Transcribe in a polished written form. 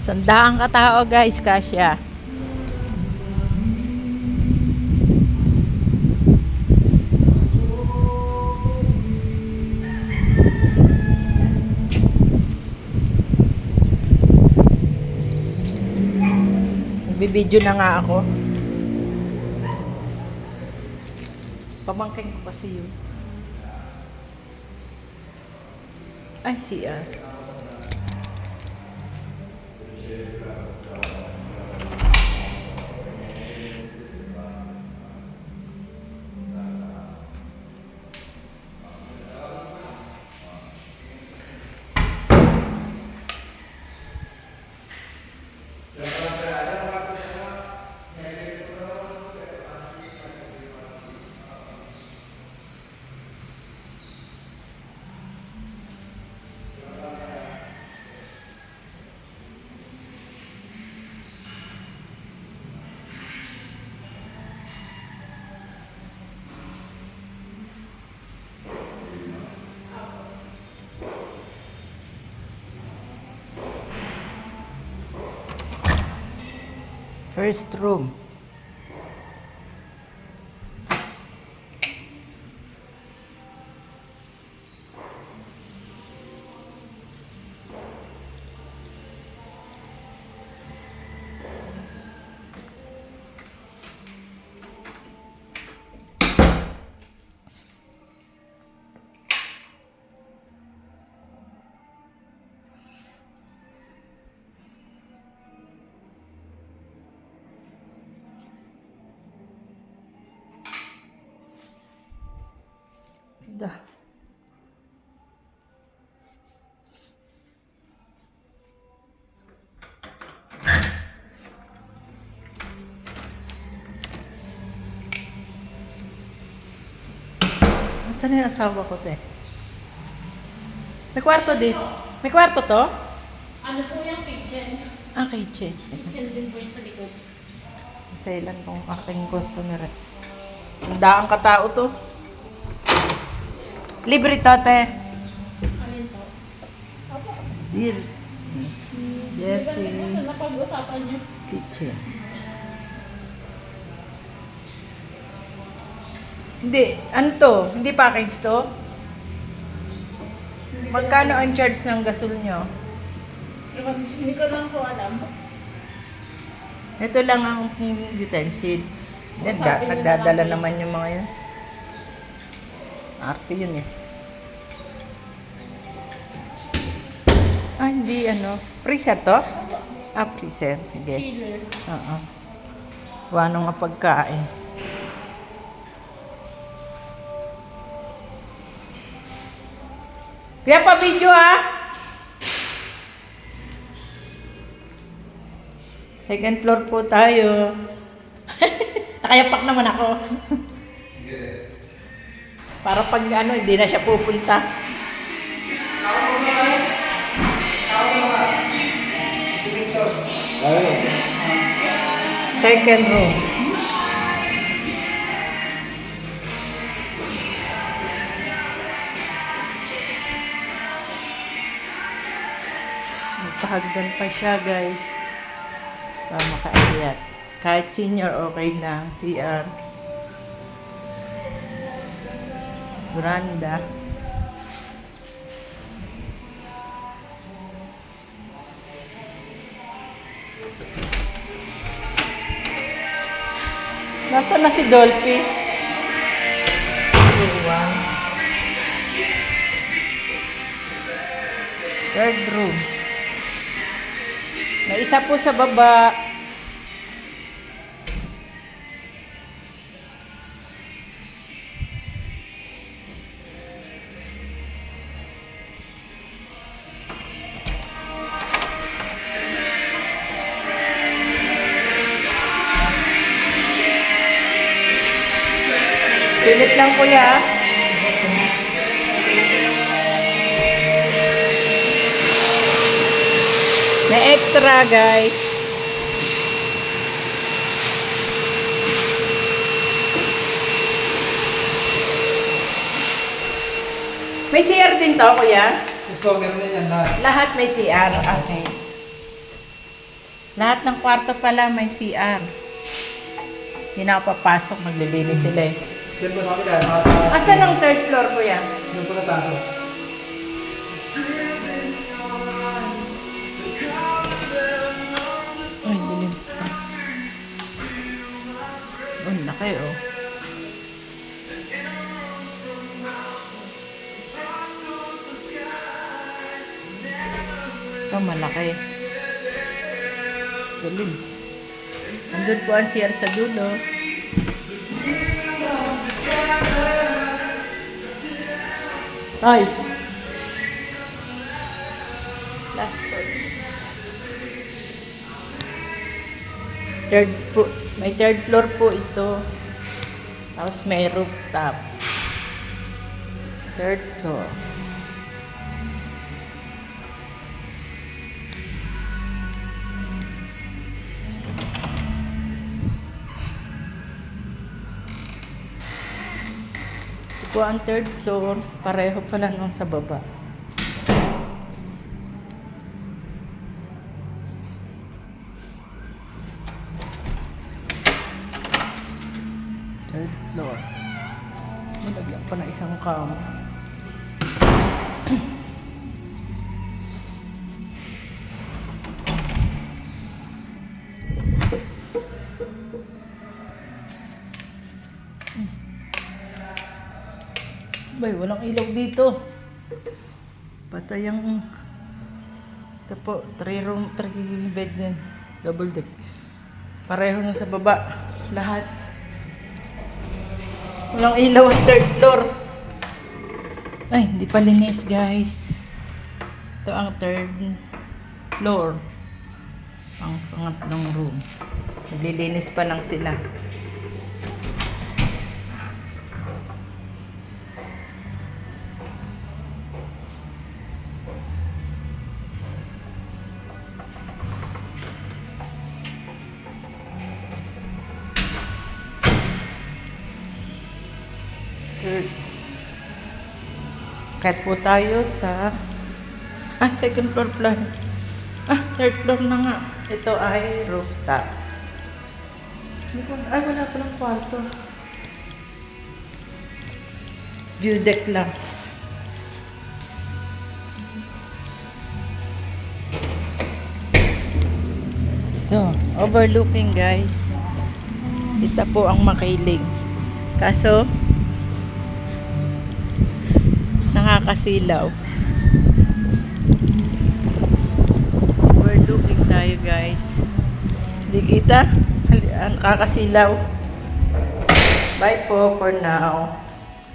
Sandaang katao guys, kasya. Nagbibideo na nga ako. Pamangkin ko kasi yun. Ay, siya. First room. Dah. Saan na yung asawa ko, te? May kwarto din. May kwarto to? Ano po yung kitchen? Ah, kitchen. Kitchen din po yung sa likod. Isa ilan tong aking customer. Ang daang katao to. Libre to, te. Alin po? Opo. Deal. Dirty. Dirty. Saan napag-usapan niyo? Kitchen. Hindi. Ano to? Hindi package to? Magkano ang charge ng gasol nyo? Hindi ko lang po alam. Ito lang ang utensil. Sabi niyo Nagdadala na lang naman yung mga yun. Arte yun eh. Ah, hindi ano. Freezer to? Ah, freezer. Sige. Chiller. Oo. Wano nga pagkain. Kaya pa video ah! Second floor po tayo. Nakayapak naman ako. Para pag ano, hindi na siya pupunta. Second room. Magpahagdan pa siya guys. Para makaakyat. Kahit senior okay na. CR. Veranda. Nasaan na si Dolphy? Iwan. Third room. May isa po sa baba. Pilit lang kuya. May extra guys. May CR din to kuya? Ito, meron na yan lahat. Lahat may CR. Okay. Lahat ng kwarto pala may CR. Hindi na ako papasok, maglilinis sila eh. Doon po sa kapila, Asan ang third floor ko yan? doon po na taso. Ay, dilim. Ang laki oh. Ito malaki. Galing. Andun po ang CR sa dulo. Ay! Last floor. Third po, may third floor po ito. Tapos may rooftop. Third floor. Ito po ang third floor. Pareho pala nung sa baba. Third floor. Nilagyan pa na isang kama. Bay, walang ilaw dito. Patay ang... Ito po, 3 room, 3 bed din. Double deck. Pareho na sa baba. Lahat. Walang ilaw ang third floor. Ay, hindi pa linis guys. Ito ang third floor. Ang pangatlong room. Naglilinis pa lang sila. Third. Kahit po tayo sa second floor plan. Third floor na nga. Ito ay rooftop. Ay, wala pa ng kwarto. View deck lang. Ito, overlooking guys. Ito po ang makiling. Kaso, nakakasilaw. Overlooking tayo guys. Hindi kita. Nakakasilaw. Bye po for now.